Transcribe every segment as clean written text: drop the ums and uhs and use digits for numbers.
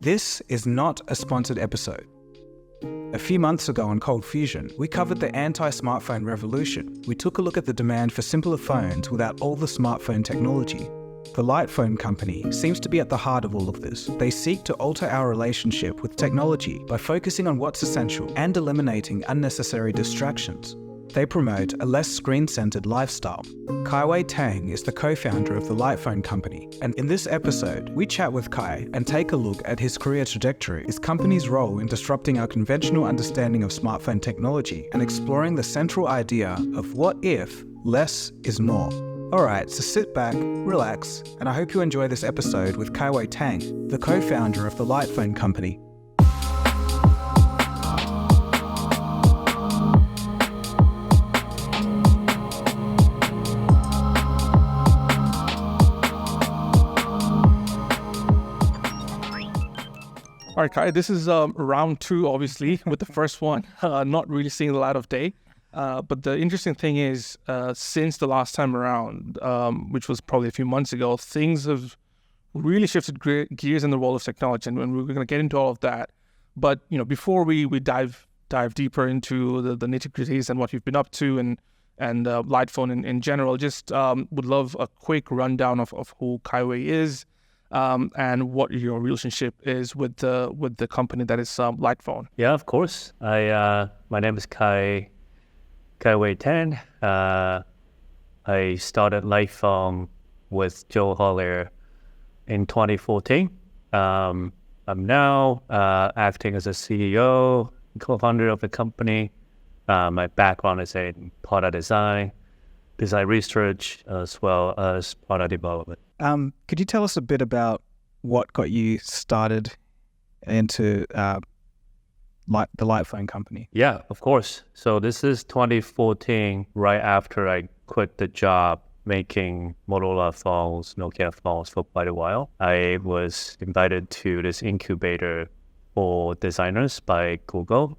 This is not a sponsored episode. A few months ago on ColdFusion, we covered the anti-smartphone revolution. We took a look at the demand for simpler phones without all the smartphone technology. The Light Phone company seems to be at the heart of all of this. They seek to alter our relationship with technology by focusing on what's essential and eliminating unnecessary distractions. They promote a less screen-centered lifestyle. Kaiwei Tang is the co-founder of the Light Phone company, and in this episode, we chat with Kai and take a look at his career trajectory, his company's role in disrupting our conventional understanding of smartphone technology, and exploring the central idea of what if less is more. Alright, so sit back, relax, and I hope you enjoy this episode with Kaiwei Tang, the co-founder of the Light Phone company. All right, Kai, this is round two, obviously, with the first one not really seeing the light of day. But the interesting thing is, since the last time around, which was probably a few months ago, things have really shifted gears in the world of technology, and we're going to get into all of that. But before we dive deeper into the nitty-gritties and what you've been up to and Light Phone in general, just would love a quick rundown of who Kaiwei is. And what your relationship is with the company that is Light Phone. Yeah, of course. My name is Kaiwei Tang. I started Light Phone with Joe Hollier in 2014. I'm now acting as a CEO, co-founder of the company. My background is in product design research, as well as product development. Could you tell us a bit about what got you started into the Light Phone company? Yeah, of course. So this is 2014, right after I quit the job making Motorola phones, Nokia phones for quite a while. I was invited to this incubator for designers by Google,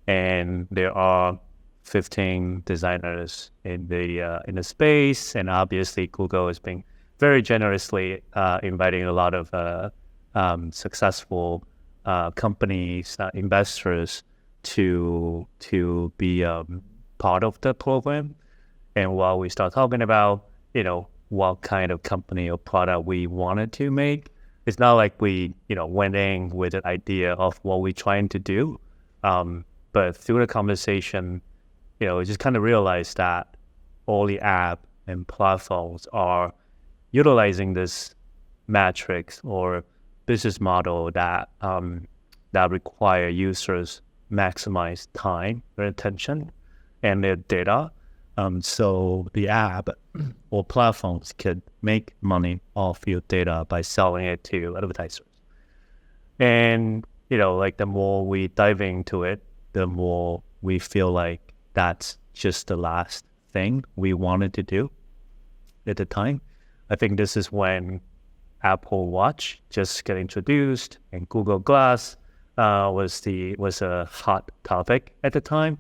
and there are 15 designers in the space, and obviously Google has been very generously inviting a lot of successful companies, investors to be part of the program. And while we start talking about what kind of company or product we wanted to make, it's not like we went in with an idea of what we're trying to do, but through the conversation, we just kind of realized that all the app and platforms are utilizing this metrics or business model that require users maximize time, their attention, and their data. So the app or platforms could make money off your data by selling it to advertisers. And the more we dive into it, the more we feel like that's just the last thing we wanted to do at the time. I think this is when Apple Watch just got introduced and Google Glass was a hot topic at the time.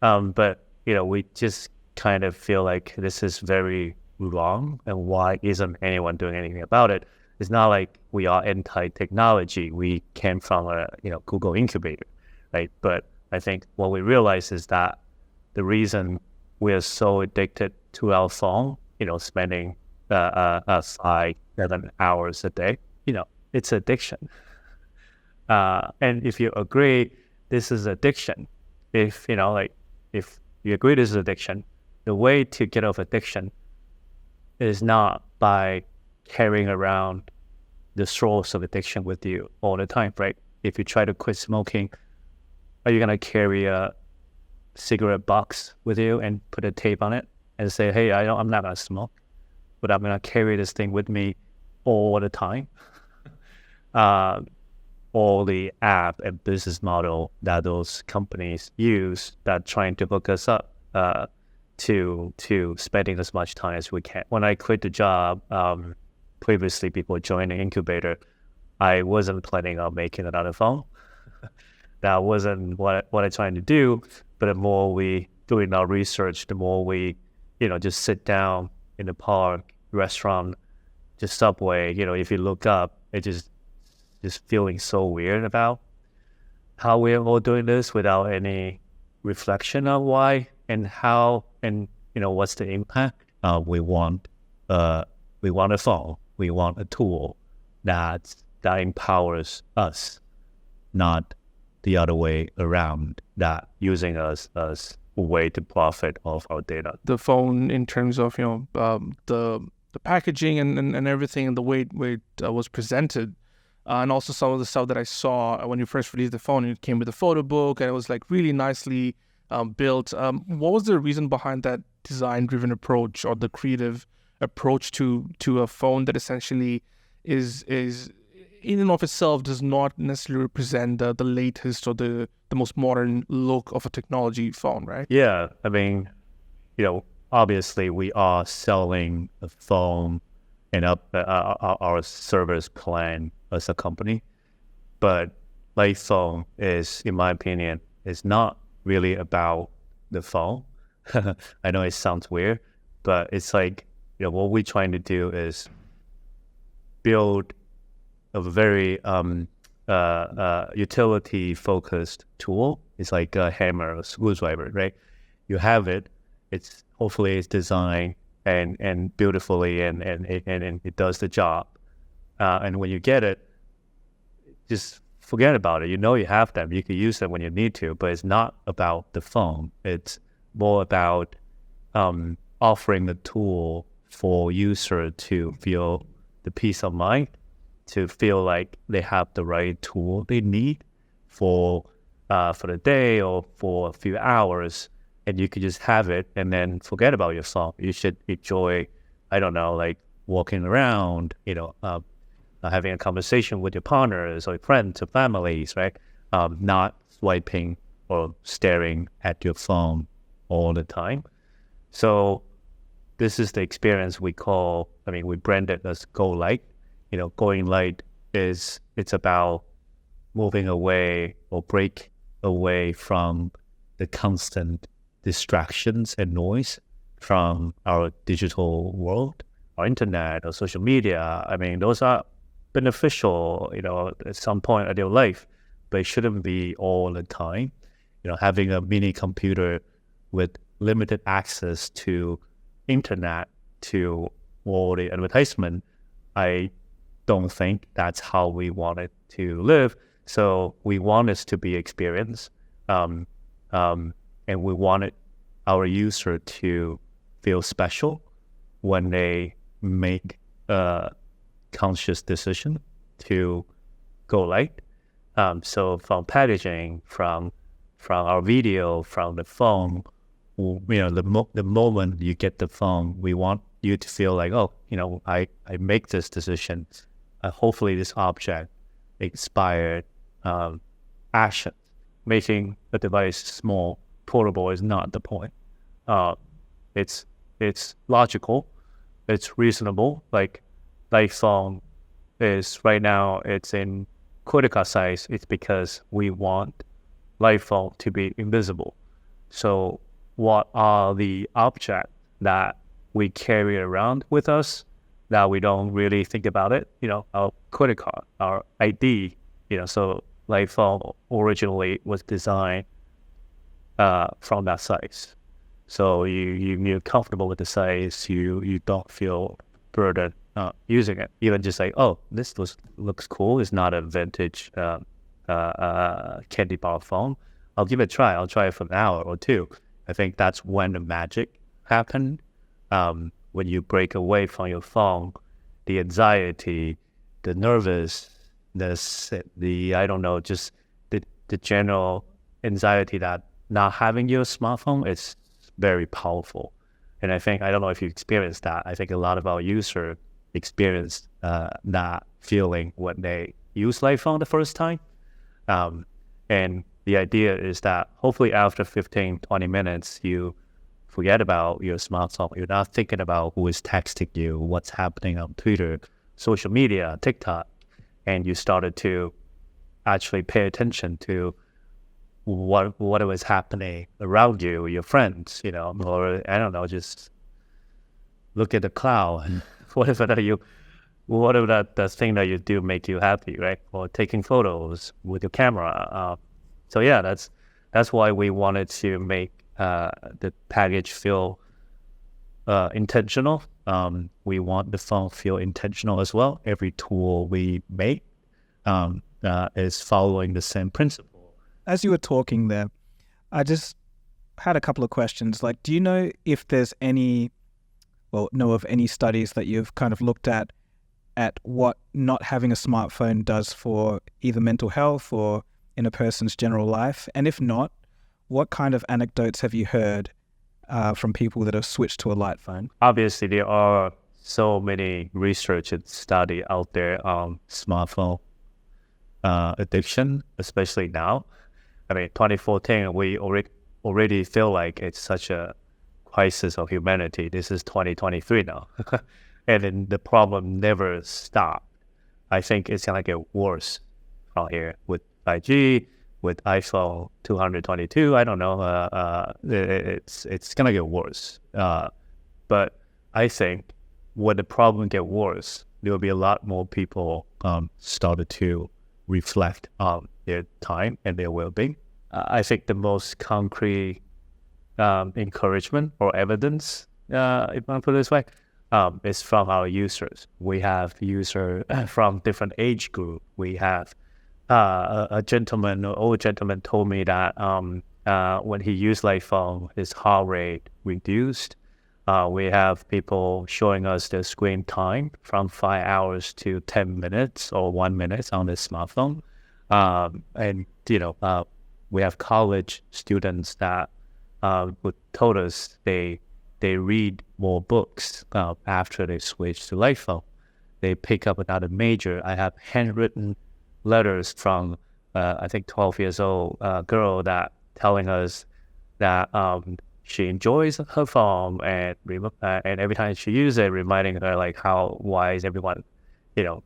But we just kind of feel like this is very wrong, and why isn't anyone doing anything about it? It's not like we are anti-technology. We came from a Google incubator, right? But I think what we realize is that the reason we are so addicted to our phone, spending 5-7 hours a day, it's addiction. And if you agree this is addiction, if you agree this is addiction, the way to get off addiction is not by carrying around the source of addiction with you all the time, right? If you try to quit smoking, are you going to carry a cigarette box with you and put a tape on it and say, hey, I'm not going to smoke, but I'm going to carry this thing with me all the time? All the app and business model that those companies use that trying to hook us up to spending as much time as we can. When I quit the job, previously before joining incubator, I wasn't planning on making another phone. That wasn't what I'm trying to do. But the more we doing our research, the more we, just sit down in the park, restaurant, just Subway, if you look up, it just just feeling so weird about how we're all doing this without any reflection on why and how and what's the impact. We want a phone. We want a tool that empowers us, not the other way around, that using us as a way to profit off our data. The phone, in terms of the packaging and everything, and the way it was presented, and also some of the stuff that I saw when you first released the phone. It came with a photo book, and it was like really nicely built. What was the reason behind that design-driven approach, or the creative approach to a phone that essentially is in and of itself does not necessarily represent the latest or the most modern look of a technology phone, right? Yeah, I mean, obviously we are selling a phone and our service plan as a company, but iPhone is, in my opinion, is not really about the phone. I know it sounds weird, but it's like, what we're trying to do is build a very utility-focused tool. It's like a hammer or screwdriver, right? You have it. Hopefully it's designed and beautifully, and it does the job. And when you get it, just forget about it. You have them. You can use them when you need to, but it's not about the phone. It's more about offering the tool for user to feel the peace of mind, to feel like they have the right tool they need for the day or for a few hours, and you could just have it and then forget about your phone. You should enjoy, I don't know, like walking around, having a conversation with your partners or friends or families, right? Not swiping or staring at your phone all the time. So this is the experience we brand it as Go Light. Going light it's about moving away or break away from the constant distractions and noise from our digital world, our internet or social media. I mean, those are beneficial, at some point in your life, but it shouldn't be all the time. Having a mini computer with limited access to internet, to all the advertisement, I don't think that's how we want it to live. So we want this to be experience, and we wanted our user to feel special when they make a conscious decision to go light. So from packaging, from our video, from the phone, the moment you get the phone, we want you to feel like, I make this decision. Hopefully this object inspired action. Making the device small, portable is not the point. It's logical, it's reasonable. Like iPhone is right now, it's in critical size. It's because we want iPhone to be invisible. So what are the objects that we carry around with us that we don't really think about it? Our credit card, our ID. So iPhone originally was designed from that size. So you're comfortable with the size. You don't feel burdened using it. Even just like, this looks cool. It's not a vintage candy bar phone. I'll give it a try. I'll try it for an hour or two. I think that's when the magic happened. When you break away from your phone, the anxiety, the nervousness, just the general anxiety that not having your smartphone is very powerful. And I don't know if you experienced that. I think a lot of our users experienced that feeling when they use iPhone the first time. And the idea is that hopefully after 15, 20 minutes, you forget about your smartphone. You're not thinking about who is texting you, what's happening on Twitter, social media, TikTok, and you started to actually pay attention to what was happening around you, your friends, or I don't know, just look at the cloud and whatever that you what if that thing that you do make you happy, right? Or taking photos with your camera. So yeah, that's why we wanted to make the package feel intentional. We want the phone feel intentional as well. Every tool we make is following the same principle. As you were talking there, I just had a couple of questions. Like, do you know if there's know of any studies that you've kind of looked at what not having a smartphone does for either mental health or in a person's general life? And if not, what kind of anecdotes have you heard from people that have switched to a light phone? Obviously, there are so many research and study out there on smartphone addiction, especially now. I mean, 2014, we already feel like it's such a crisis of humanity. This is 2023 now. And then the problem never stopped. I think it's going to get worse from here with 5G, with iPhone 222. I don't know. It's going to get worse. But I think when the problem get worse, there will be a lot more people started to reflect on their time and their well-being. I think the most concrete encouragement or evidence, if I put it this way, is from our users. We have users from different age group. We have an old gentleman told me that when he used iPhone, his heart rate reduced. We have people showing us their screen time from 5 hours to 10 minutes or 1 minute on their smartphone. And, we have college students that would told us they read more books after they switch to iPhone. They pick up another major. I have handwritten letters from I think 12 years old girl that telling us that she enjoys her phone and every time she uses it, reminding her like why is everyone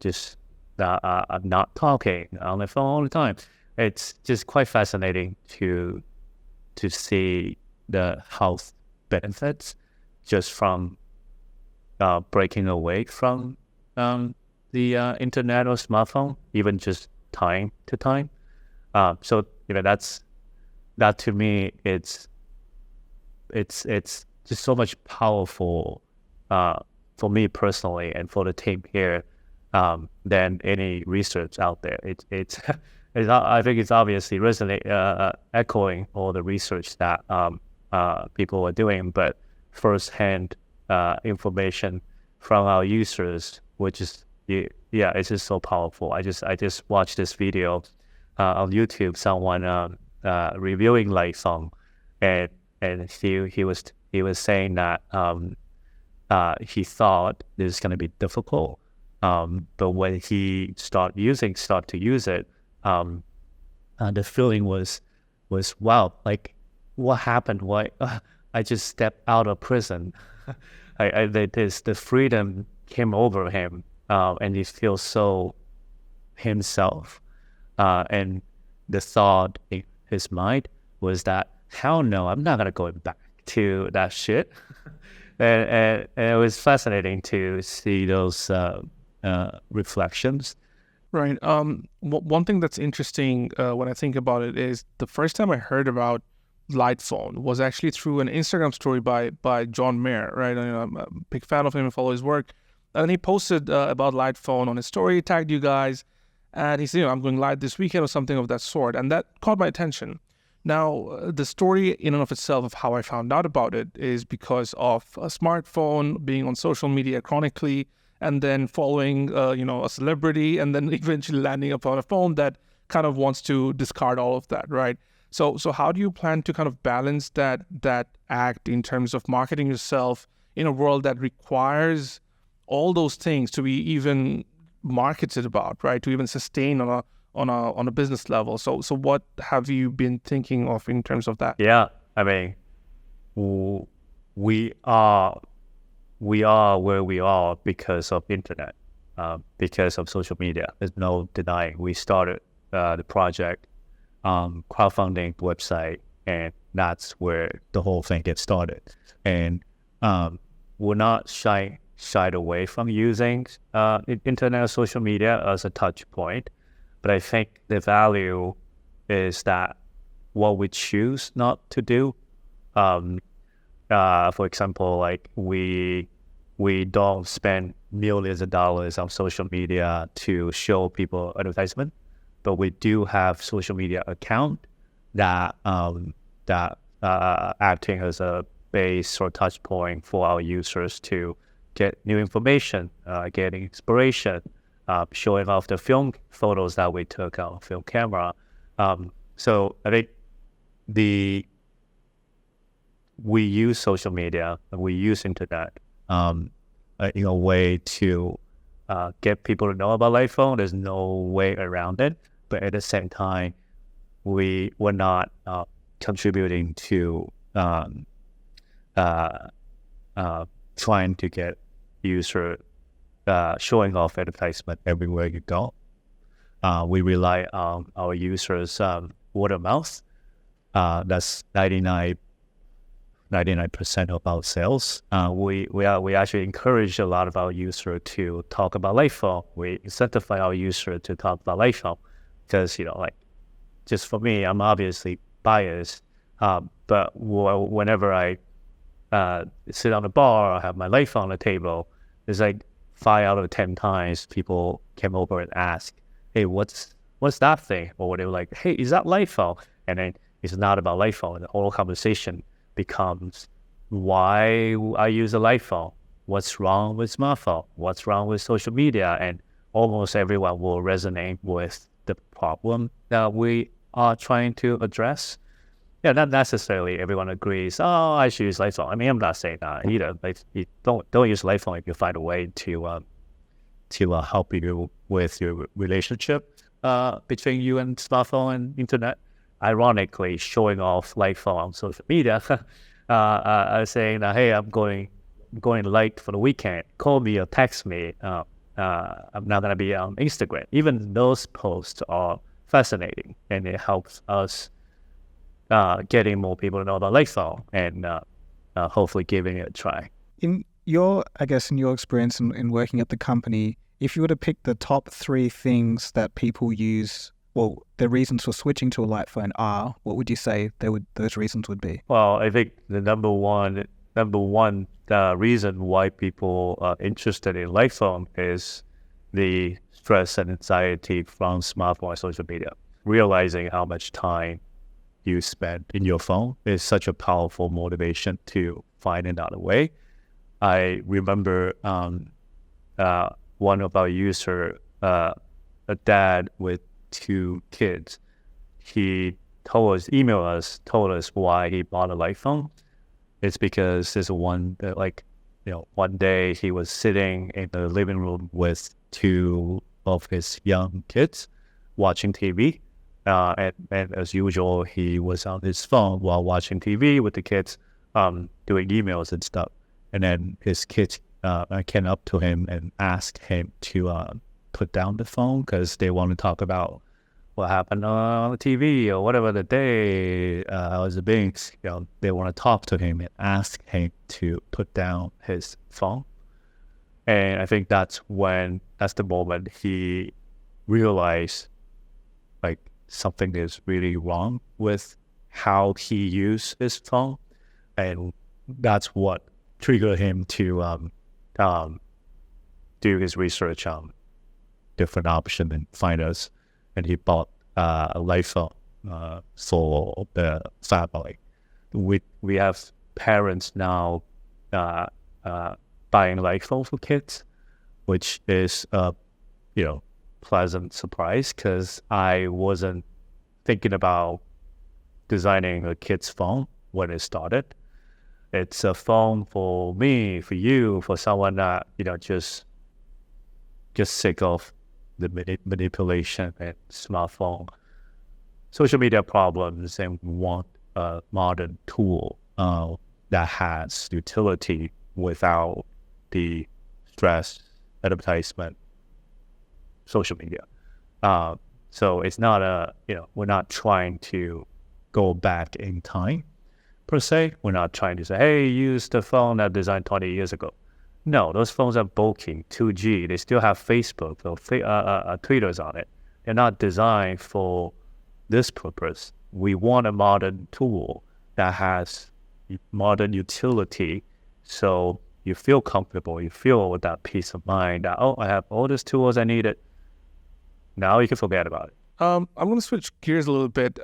just not talking on the phone all the time. It's just quite fascinating to see the health benefits just from breaking away from the internet or smartphone, even just time to time. So that to me, it's just so much powerful for me personally and for the team here than any research out there. I think it's obviously echoing all the research that people are doing, but firsthand information from our users, which is it's just so powerful. I just watched this video on YouTube, someone reviewing iPhone, and he was saying that he thought this is going to be difficult, but when he start to use it, the feeling was wow, like what happened? Why I just stepped out of prison. The freedom came over him, and he feels so himself. And the thought in his mind was that, hell no, I'm not gonna go back to that shit. and it was fascinating to see those reflections. Right. One thing that's interesting when I think about it is the first time I heard about Light Phone was actually through an Instagram story by John Mayer, right? I'm a big fan of him and follow his work. And he posted about Light Phone on his story, tagged you guys, and he said, I'm going live this weekend or something of that sort. And that caught my attention. Now, the story in and of itself of how I found out about it is because of a smartphone, being on social media chronically, and then following, a celebrity, and then eventually landing upon a phone that kind of wants to discard all of that, right? So how do you plan to kind of balance that act in terms of marketing yourself in a world that requires all those things to be even marketed about, right? To even sustain on a business level. So what have you been thinking of in terms of that? Yeah, I mean, we are where we are because of internet, because of social media. There's no denying. We started the project crowdfunding website, and that's where the whole thing gets started. And we're not shying shied away from using internet or social media as a touch point. But I think the value is that what we choose not to do. For example, like we don't spend millions of dollars on social media to show people advertisement, but we do have social media account that acting as a base or touch point for our users to get new information, getting inspiration, showing off the film photos that we took on film camera. So I think we use social media and we use internet in a way to get people to know about iPhone. There's no way around it, but at the same time, we're not contributing to trying to get user showing off advertisement everywhere you go. We rely on our users' word of mouth. That's 99% of our sales. We actually encourage a lot of our users to talk about iPhone. We incentivize our users to talk about iPhone because, like, just for me, I'm obviously biased. But whenever I sit on the bar or have my iPhone on the table, it's like 5 out of 10 times people came over and ask, "Hey, what's that thing?" Or they were like, "Hey, is that iPhone?" And then it's not about iPhone. The whole conversation becomes why I use an iPhone, what's wrong with smartphone, what's wrong with social media, and almost everyone will resonate with the problem that we are trying to address. Yeah, not necessarily everyone agrees, "Oh, I should use iPhone." I mean, I'm not saying that either. Like, you don't use iPhone if you find a way to help you with your relationship between you and smartphone and internet. Ironically, showing off iPhone on social media, saying that, "Hey, I'm going late for the weekend. Call me or text me. I'm not gonna be on Instagram." Even those posts are fascinating, and it helps us getting more people to know about iPhone and hopefully giving it a try. In your experience in working at the company, if you were to pick the top 3 things that people use, well, the reasons for switching to a light phone are, what would you say those reasons would be? Well, I think the number one reason why people are interested in light phone is the stress and anxiety from smartphone and social media. Realizing how much time you spend in your phone is such a powerful motivation to find another way. I remember one of our users, a dad with 2 kids, he told us why he bought an iPhone. It's because there's one day he was sitting in the living room with 2 of his young kids watching TV. And as usual, he was on his phone while watching TV with the kids, doing emails and stuff. And then his kids came up to him and asked him to put down the phone because they want to talk about what happened on the TV or whatever the day was being. They want to talk to him and ask him to put down his phone. And I think that's the moment he realized, like, something is really wrong with how he used his phone, and that's what triggered him to do his research on different options and find us. And he bought a light phone for the family. We have parents now buying light phone for kids, which is pleasant surprise because I wasn't thinking about designing a kid's phone when it started. It's a phone for me, for you, for someone that just sick of the manipulation and smartphone, social media problems, and want a modern tool that has utility without the stress, advertisement, social media. So it's not we're not trying to go back in time per se. We're not trying to say, "Hey, use the phone that designed 20 years ago." No, those phones are bulky, 2G. They still have Facebook or Twitters on it. They're not designed for this purpose. We want a modern tool that has modern utility, so you feel comfortable, you feel with that peace of mind that, oh, I have all these tools I needed. Now you can forget about it. I'm going to switch gears a little bit.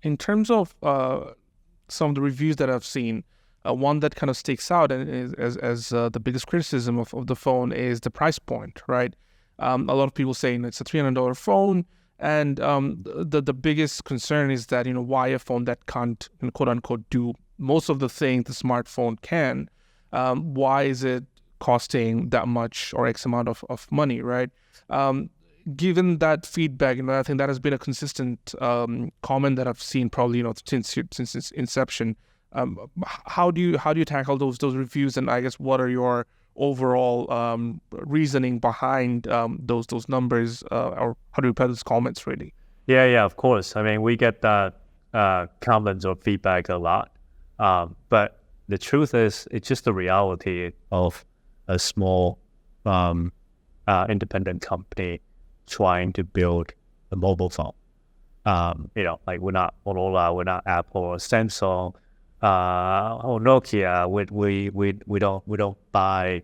In terms of some of the reviews that I've seen, one that kind of sticks out and is as the biggest criticism of the phone is the price point, right? A lot of people saying it's a $300 phone, and the biggest concern is that, why a phone that can't, quote unquote, do most of the things the smartphone can, why is it costing that much or X amount of money, right? Given that feedback, I think that has been a consistent comment that I've seen probably, since its inception. How do you tackle those reviews, and I guess what are your overall reasoning behind those numbers, or how do you put those comments really? Yeah, of course. I mean, we get that comments or feedback a lot, but the truth is, it's just the reality of a small independent company trying to build a mobile phone. Like we're not Motorola, we're not Apple or Samsung, or Nokia. We don't buy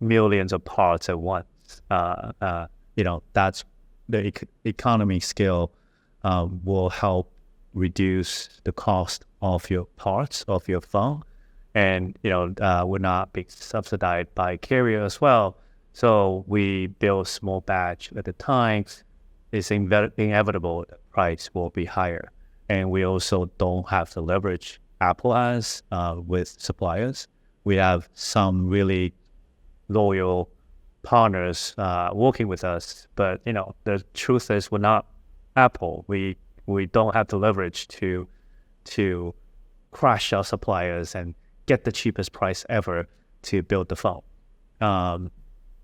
millions of parts at once. That's the economy scale will help reduce the cost of your parts of your phone, and we're not being subsidized by carrier as well. So we build small batch at a time. It's inevitable the price will be higher, and we also don't have to leverage Apple has with suppliers. We have some really loyal partners working with us, but the truth is we're not Apple. We don't have to leverage to crush our suppliers and get the cheapest price ever to build the phone.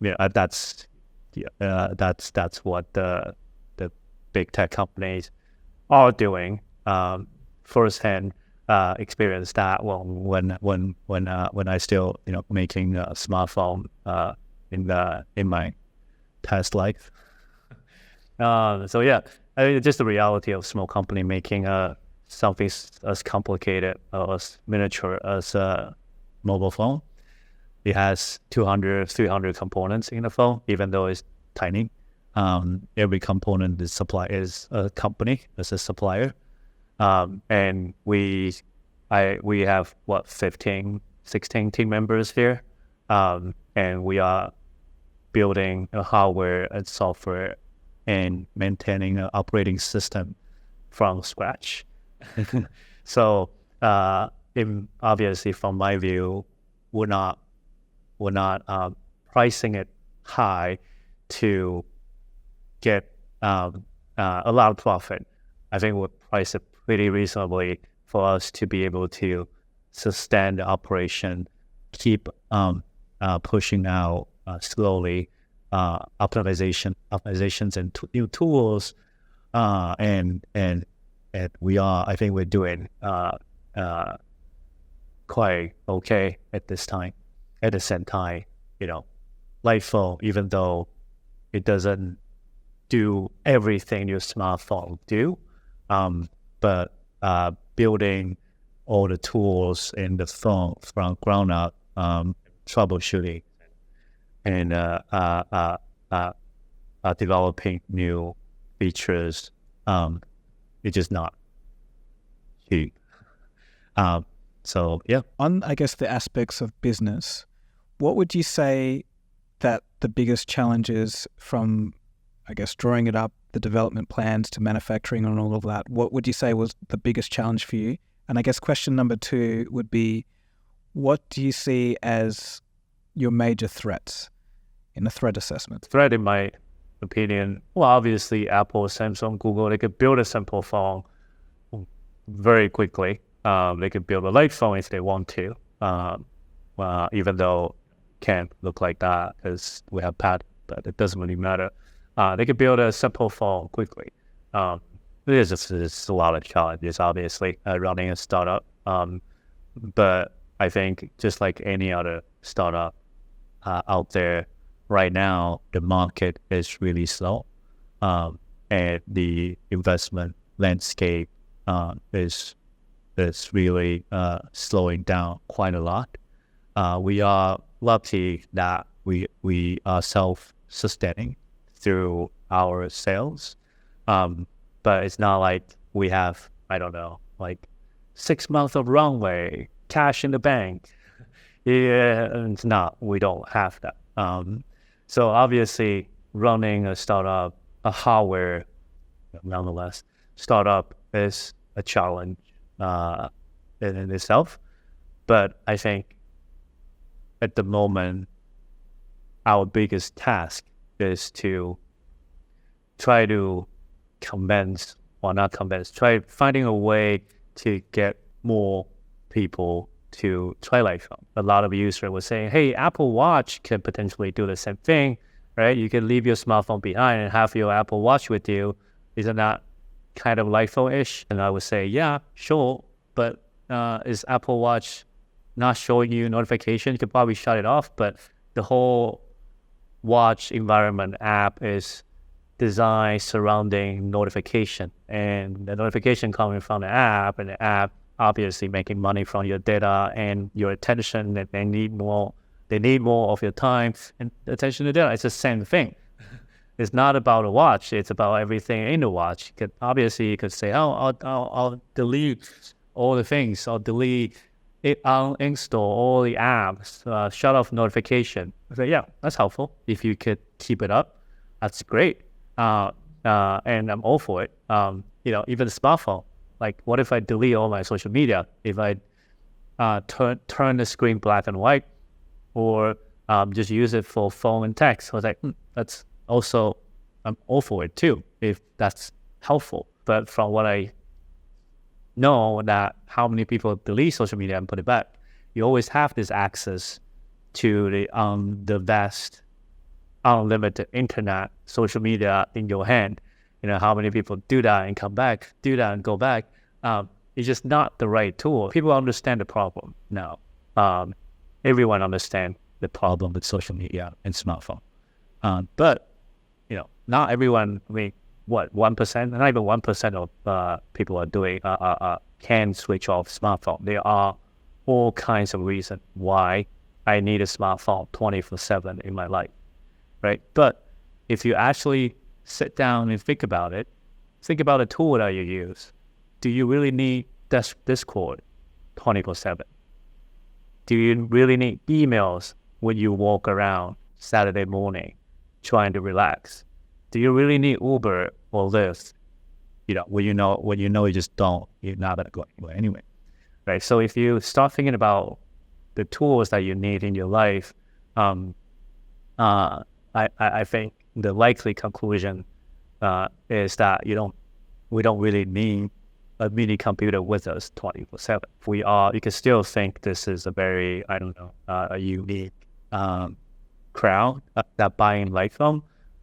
That's what the big tech companies are doing. Firsthand experience that when I still making a smartphone in my past life. So yeah, I mean, it's just the reality of small company making something as complicated or as miniature as a mobile phone. It has 200, 300 components in the phone, even though it's tiny. Every component is a company, is a supplier. And we have 15, 16 team members here. And we are building a hardware and software and maintaining an operating system from scratch. So, obviously from my view, we're not pricing it high to get a lot of profit. I think we'll price it pretty reasonably for us to be able to sustain the operation, keep pushing out slowly optimizations and new tools, and I think we're doing quite okay at this time. At the same time, light phone, even though it doesn't do everything your smartphone do, but building all the tools in the phone from ground up, troubleshooting, and developing new features, it's just not cheap. So yeah. On, I guess, the aspects of business, what would you say that the biggest challenge is from, I guess, drawing it up, the development plans to manufacturing and all of that? What would you say was the biggest challenge for you? And I guess question number 2 would be, what do you see as your major threats in a threat assessment? Threat, in my opinion, well, obviously Apple, Samsung, Google, they could build a simple phone very quickly. They could build a light phone if they want to, even though it can't look like that because we have patent, but it doesn't really matter. They could build a simple phone quickly. There's a lot of challenges, obviously, running a startup. But I think just like any other startup, out there right now. The market is really slow, and the investment landscape is really slowing down quite a lot. We are lucky that we are self-sustaining through our sales, but it's not like we have, I don't know, like 6 months of runway, cash in the bank. Yeah, it's not. We don't have that. So obviously, running a startup, a hardware, nonetheless, startup is a challenge in itself. But I think at the moment, our biggest task is to try to try finding a way to get more people to try Lightroom. A lot of users were saying, hey, Apple Watch can potentially do the same thing, right? You can leave your smartphone behind and have your Apple Watch with you. Isn't that kind of Lightroom-ish? And I would say, yeah, sure, but is Apple Watch not showing you notification? You could probably shut it off, but the whole watch environment app is designed surrounding notification, and the notification coming from the app, and the app obviously making money from your data and your attention, and they need more of your time and attention to data. It's the same thing. It's not about a watch, it's about everything in the watch. You could say, oh, I'll delete all the things, I'll delete it, I'll install all the apps, shut off notification. I say, yeah, that's helpful. If you could keep it up, that's great. And I'm all for it. Even the smartphone. Like, what if I delete all my social media? If I turn the screen black and white, or just use it for phone and text? I was like, that's also, I'm all for it too, if that's helpful. But from what I know, that how many people delete social media and put it back, you always have this access to the vast, unlimited internet, social media in your hand. How many people do that and come back, do that and go back. It's just not the right tool. People understand the problem now. Everyone understands the problem with social media and smartphone. But not everyone, 1%, not even 1% of people are doing, can switch off smartphone. There are all kinds of reasons why I need a smartphone 24/7 in my life, right? But if you actually sit down and think about it, think about the tool that you use. Do you really need Discord 24/7? Do you really need emails when you walk around Saturday morning trying to relax? Do you really need Uber or Lyft? When you know you just don't, you're not gonna go anywhere anyway, right? So if you start thinking about the tools that you need in your life, I think the likely conclusion is that we don't really need a mini computer with us 24/7. You can still think this is a very, a unique crowd that buying Lightroom,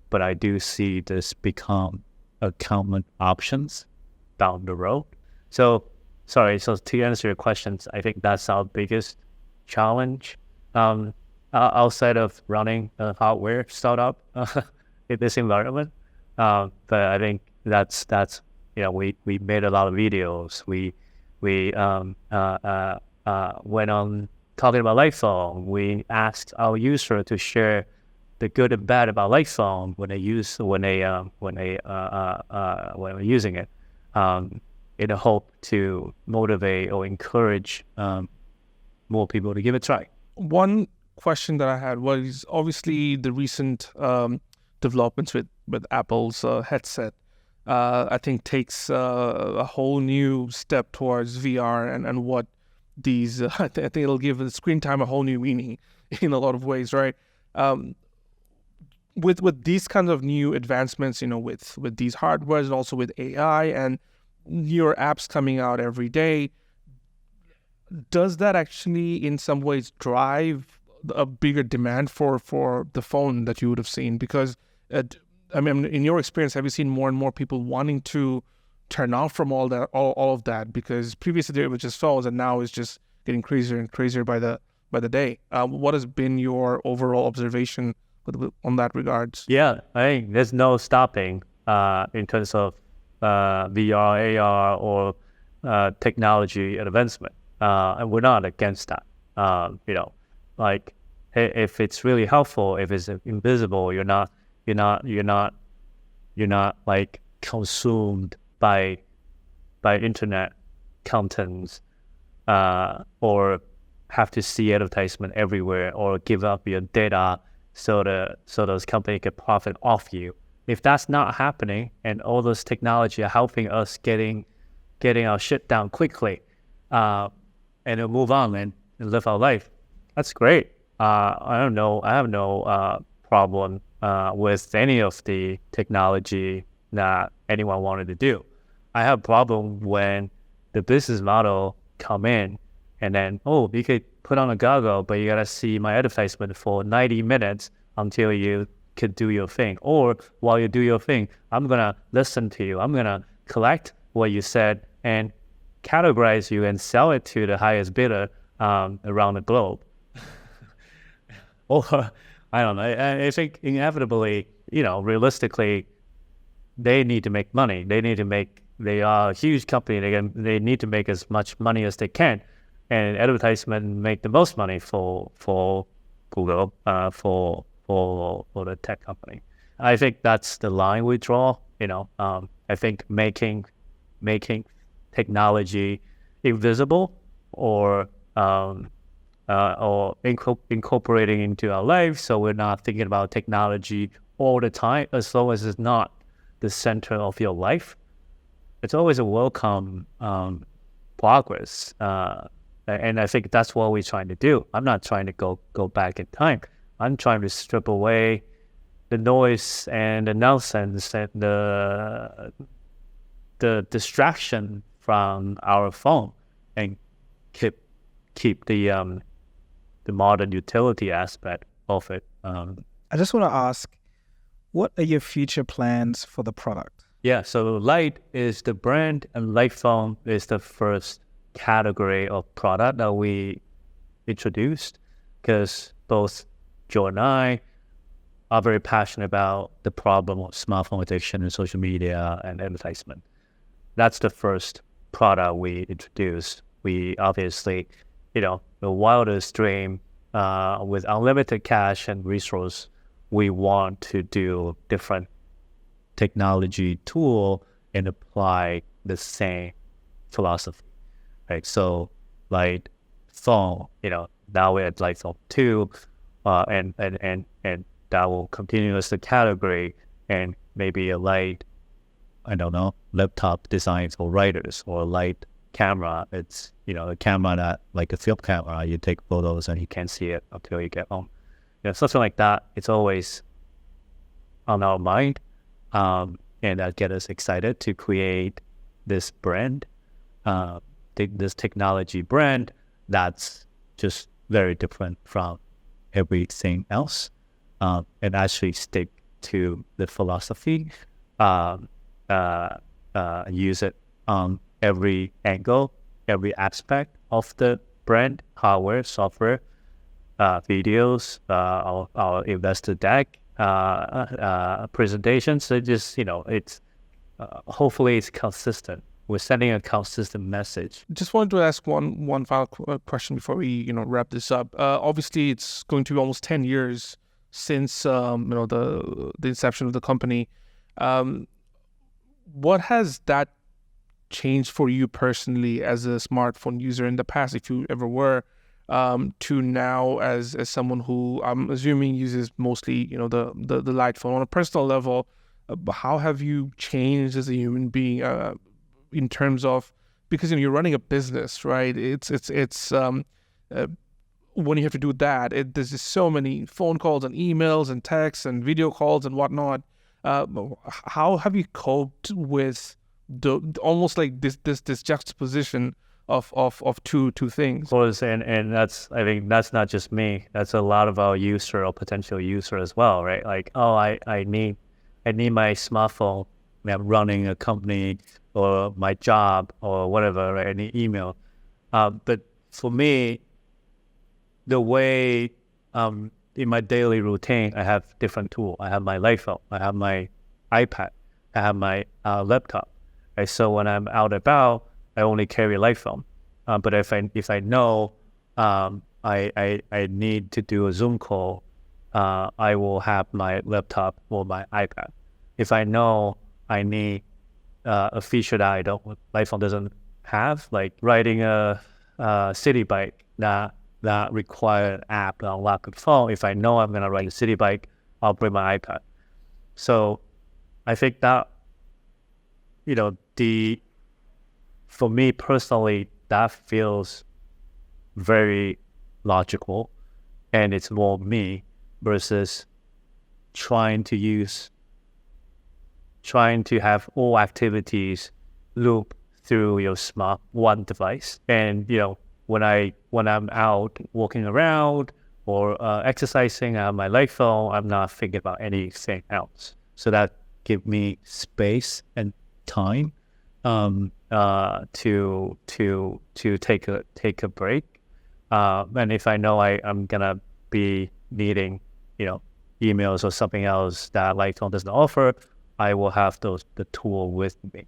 but I do see this become a common options down the road. So to answer your questions, I think that's our biggest challenge outside of running a hardware startup in this environment. But I think that's we made a lot of videos. We went on talking about Lightroom. We asked our user to share the good and bad about Lightroom when they're using it, in a hope to motivate or encourage more people to give it a try. One question that I had was obviously the recent developments with Apple's headset. I think takes a whole new step towards VR and what these. I think it'll give the screen time a whole new meaning in a lot of ways, right? With these kinds of new advancements, with these hardwares and also with AI and newer apps coming out every day, does that actually in some ways drive a bigger demand for the phone that you would have seen? Because in your experience, have you seen more and more people wanting to turn off from all of that? Because previously it was just phones, and now it's just getting crazier and crazier by by the day. What has been your overall observation on that regards? Yeah, I think there's no stopping in terms of VR, AR, or technology advancement, and we're not against that. Like if it's really helpful, if it's invisible, you're not like consumed by internet contents, or have to see advertisement everywhere, or give up your data so those companies can profit off you. If that's not happening, and all those technology are helping us getting our shit down quickly, and then move on and live our life, that's great. I have no problem with any of the technology that anyone wanted to do. I have a problem when the business model come in and then, you could put on a goggle, but you gotta see my advertisement for 90 minutes until you could do your thing. Or while you do your thing, I'm gonna listen to you. I'm gonna collect what you said and categorize you and sell it to the highest bidder around the globe. Or I don't know. I think inevitably, realistically, they need to make money. They are a huge company. They need to make as much money as they can, and advertisement make the most money for Google, for the tech company. I think that's the line we draw. I think making technology invisible or incorporating into our lives, so we're not thinking about technology all the time, as long as it's not the center of your life. It's always a welcome progress, and I think that's what we're trying to do. I'm not trying to go back in time. I'm trying to strip away the noise and the nonsense and the distraction from our phone, and keep the modern utility aspect of it. I just want to ask, what are your future plans for the product? Yeah, so Light is the brand, and Light Phone is the first category of product that we introduced, because both Joe and I are very passionate about the problem of smartphone addiction and social media and advertisement. That's the first product we introduced. We obviously, the wildest dream, with unlimited cash and resource, we want to do different technology tool and apply the same philosophy, right? So Light Phone, now we're at Light Phone 2, and that will continue as the category, and maybe a light, laptop designs for writers, or a light camera. It's, a camera that, like a film camera, you take photos and you can't see it until you get home. Something like that. It's always on our mind, and that get us excited to create this brand, this technology brand that's just very different from everything else, and actually stick to the philosophy, use it on every angle, every aspect of the brand, hardware, software, videos, our investor deck, presentations. So just, it's hopefully it's consistent. We're sending a consistent message. Just wanted to ask one final question before we wrap this up. Obviously, it's going to be almost 10 years since the inception of the company. What has that changed for you personally as a smartphone user in the past, if you ever were, to now as someone who I'm assuming uses mostly the Light Phone? On a personal level, how have you changed as a human being in terms of, because you're running a business, right? It's when you have to do that, there's just so many phone calls and emails and texts and video calls and whatnot. How have you coped with almost like this juxtaposition of two things? Of course, and that's, I think that's not just me. That's a lot of our user or potential user as well, right? Like, I need my smartphone. I'm running a company or my job or whatever, right? I need email. But for me, the way in my daily routine, I have different tools. I have my light phone, I have my iPad, I have my laptop. Right? So when I'm out and about, I only carry a light phone. But if I know I need to do a Zoom call, I will have my laptop or my iPad. If I know I need a feature that light phone doesn't have, like riding a city bike that require an app on laptop phone. If I know I'm gonna ride a city bike, I'll bring my iPad. So I think that, for me personally, that feels very logical, and it's more me versus trying to have all activities loop through your smart one device. And when I'm out walking around or exercising on my light phone, I'm not thinking about anything else. So that give me space and time to take a break. And if I know I'm gonna be needing emails or something else that light phone doesn't offer, I will have the tool with me.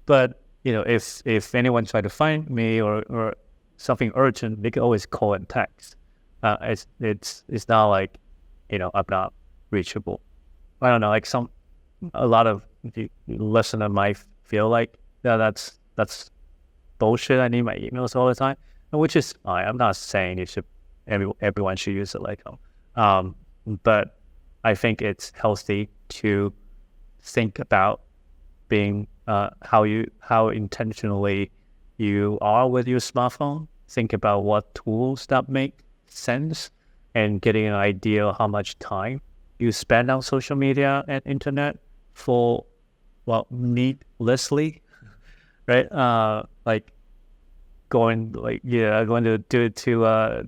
But if anyone try to find me or something urgent, they can always call and text. It's not like I'm not reachable. I don't know, like a lot of listeners might feel like that's bullshit. I need my emails all the time, which is fine. I'm not saying everyone should use it like but I think it's healthy to think about being how intentionally you are with your smartphone. Think about what tools that make sense, and getting an idea of how much time you spend on social media and internet for needlessly, right? Like going to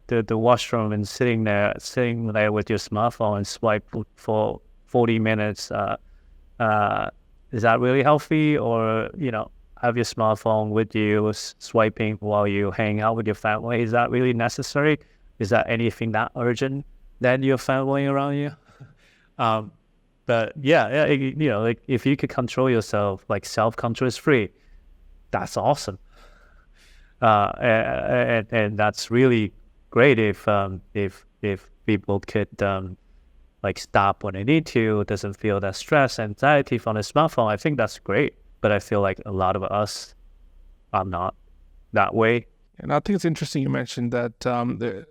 the washroom and sitting there with your smartphone and swipe for 40 minutes. Is that really healthy? Or have your smartphone with you swiping while you hang out with your family? Is that really necessary? Is that anything that urgent that your family around you? But like if you could control yourself, like self-control is free, that's awesome. And that's really great if people could like stop when they need to, doesn't feel that stress, anxiety from the smartphone. I think that's great. But I feel like a lot of us are not that way. And I think it's interesting you mentioned that,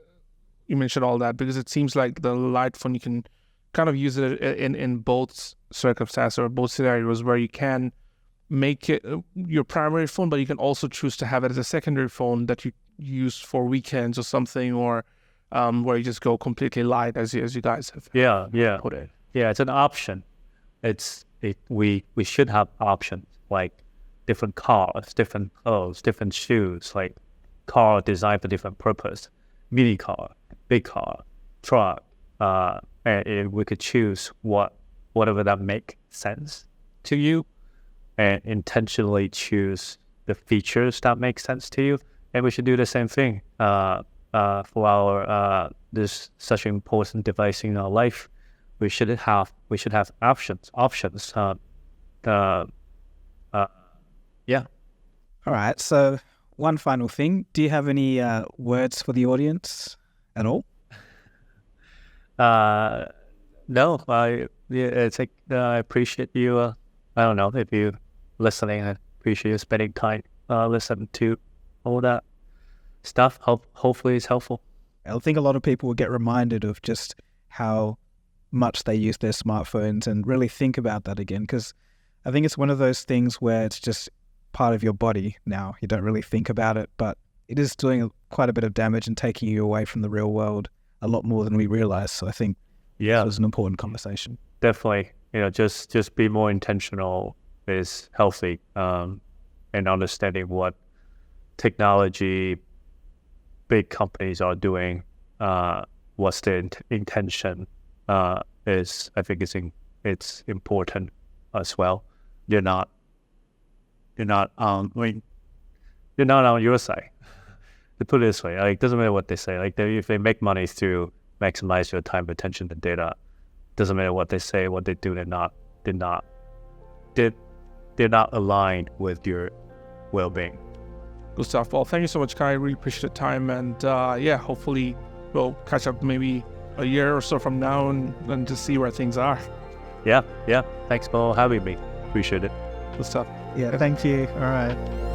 you mentioned all that, because it seems like the light phone, you can kind of use it in both circumstances or both scenarios, where you can make it your primary phone, but you can also choose to have it as a secondary phone that you use for weekends or something, or where you just go completely light, as you guys have put it. Yeah, it's an option. We should have options, like different cars, different clothes, different shoes, like car designed for different purpose, mini car, big car, truck, and we could choose whatever that make sense to you, and intentionally choose the features that make sense to you. And we should do the same thing for our this such an important device in our life. We should have options. Yeah. All right. So one final thing. Do you have any words for the audience at all? No. I appreciate you. I don't know if you listening. I appreciate you spending time listening to all that stuff. Hopefully it's helpful. I think a lot of people will get reminded of just how much they use their smartphones and really think about that again, because I think it's one of those things where it's just part of your body now. You don't really think about it, but it is doing quite a bit of damage and taking you away from the real world a lot more than we realize. So I think it was an important conversation. Definitely. Just be more intentional is healthy, and understanding what technology big companies are doing, what's their intention, is, I think it's important as well. You're not on your side. to put it this way, like, it doesn't matter what they say. Like, if they make money through maximize your time, attention, and data, doesn't matter what they say, what they do, they're not aligned with your well-being. Good stuff. Well, thank you so much, Kai. I really appreciate the time. And hopefully we'll catch up maybe a year or so from now and to see where things are. Yeah. Thanks for having me. Appreciate it. Good stuff. Yeah, thank you. All right.